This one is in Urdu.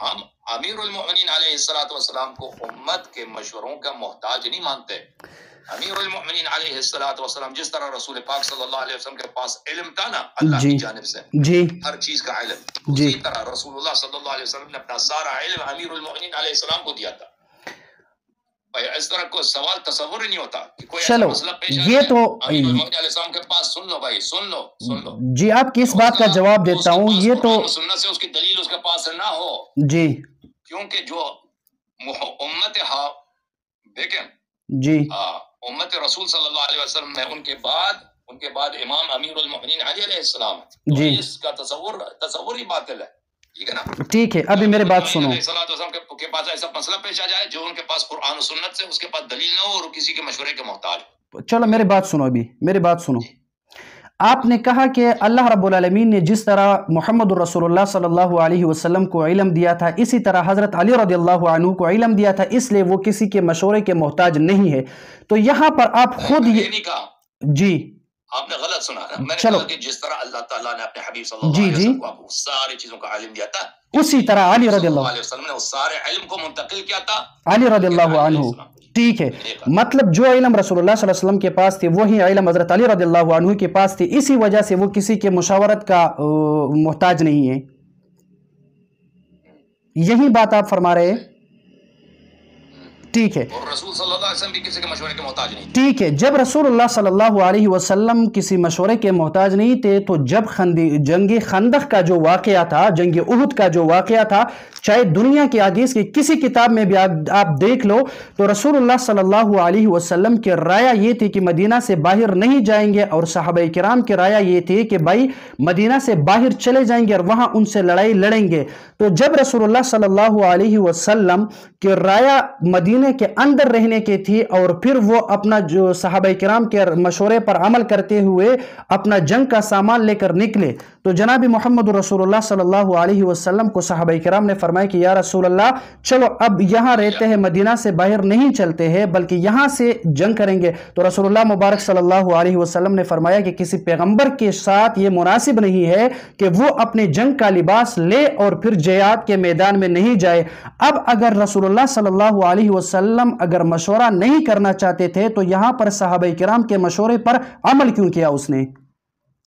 ہم امیر المؤمنین علیہ الصلوۃ والسلام کو امت کے مشوروں کا محتاج نہیں مانتے. امیر المؤمنین علیہ الصلوۃ والسلام جس طرح رسول پاک صلی اللہ علیہ وسلم کے پاس علم تھا نا اللہ کی جانب سے ہر چیز کا علم، اسی طرح رسول اللہ صلی اللہ علیہ وسلم نے اپنا سارا علم امیر المؤمنین علیہ السلام کو دیا تھا. بھائی اس طرح کوئی سوال تصور ہی نہیں ہوتا کہ کوئی ایسا مسئلہ پیش آئے. یہ تو امیر المؤمنین علیہ السلام کے پاس سن لو بھائی، سن لو جی. آپ کی اس بات کا جواب دیتا ہوں. یہ تو سنت سے اس کی دلیل اس کے پاس نہ ہو جی، کیونکہ جو امت دیکھیں جی امت رسول صلی اللہ علیہ وسلم میں ان کے بعد امام امیر المؤمنین علی علیہ السلام جی، اس کا تصور ہی باطل ہے. ٹھیک ہے نا؟ ٹھیک ہے. ابھی میرے بات سنو. کے پاس ایسا مسئلہ پیش آ جائے جو ان کے پاس قرآن و سنت سے اس کے پاس دلیل نہ ہو اور کسی کے مشورے کے محتاج. چلو میری بات سنو. ابھی میری بات سنو. آپ نے کہا کہ اللہ رب العالمین نے جس طرح محمد الرسول اللہ صلی اللہ علیہ وسلم کو علم دیا تھا اسی طرح حضرت علی رضی اللہ عنہ کو علم دیا تھا، اس لیے وہ کسی کے مشورے کے محتاج نہیں ہے. تو یہاں پر آپ خود یہ نہیں کہا. جی آپ نے غلط سنا. میں نے چلو کہا کہ جس طرح اللہ تعالیٰ نے اپنے حبیب صلی اللہ علیہ وسلم کو ساری چیزوں کا علم دیا تھا اسی طرح علی رضی اللہ علیہ وسلم نے اس سارے علم کو منتقل کیا تھا علی رضی اللہ عنہ. ٹھیک ہے. مطلب جو علم رسول اللہ صلی اللہ علیہ وسلم کے پاس تھی وہی علم حضرت علی رضی اللہ عنہ کے پاس تھی، اسی وجہ سے وہ کسی کے مشاورت کا محتاج نہیں ہے. یہی بات آپ فرما رہے ہیں. ٹھیک ہے. اور رسول صلی اللہ علیہ وسلم بھی کسی کے مشورے کے محتاج نہیں. ٹھیک ہے. جب رسول اللہ صلی اللہ علیہ وسلم کسی مشورے کے محتاج نہیں تھے تو جب جنگ خندق کا جو واقعہ تھا، جنگ احد کا جو واقعہ تھا، چاہے دنیا کی حدیث کی کسی کتاب میں بھی آپ دیکھ لو تو رسول اللہ صلی اللہ علیہ وسلم کی رائے یہ تھی کہ مدینہ سے باہر نہیں جائیں گے، اور صحابہ کرام کی رائے یہ تھی کہ بھائی مدینہ سے باہر چلے جائیں گے اور وہاں ان سے لڑائی لڑیں گے. تو جب رسول اللہ صلی اللہ علیہ وسلم کی رائے مدینہ کے اندر رہنے کی تھی اور پھر وہ اپنا جو صحابہ کرام کے مشورے پر عمل کرتے ہوئے اپنا جنگ کا سامان لے کر نکلے، تو جناب محمد رسول اللہ صلی اللہ علیہ وسلم کو صحابہ کرام نے فرمایا کہ یا رسول اللہ چلو اب یہاں رہتے ہیں، مدینہ سے باہر نہیں چلتے ہیں بلکہ یہاں سے جنگ کریں گے. تو رسول اللہ مبارک صلی اللہ علیہ وسلم نے فرمایا کہ کسی پیغمبر کے ساتھ یہ مناسب نہیں ہے کہ وہ اپنے جنگ کا لباس لے اور پھر جہاد کے میدان میں نہیں جائے. اب اگر رسول اللہ صلی اللہ علیہ وسلم اگر مشورہ نہیں کرنا چاہتے تھے تو یہاں پر صحابہ کرام کے مشورے پر عمل کیوں کیا اس نے؟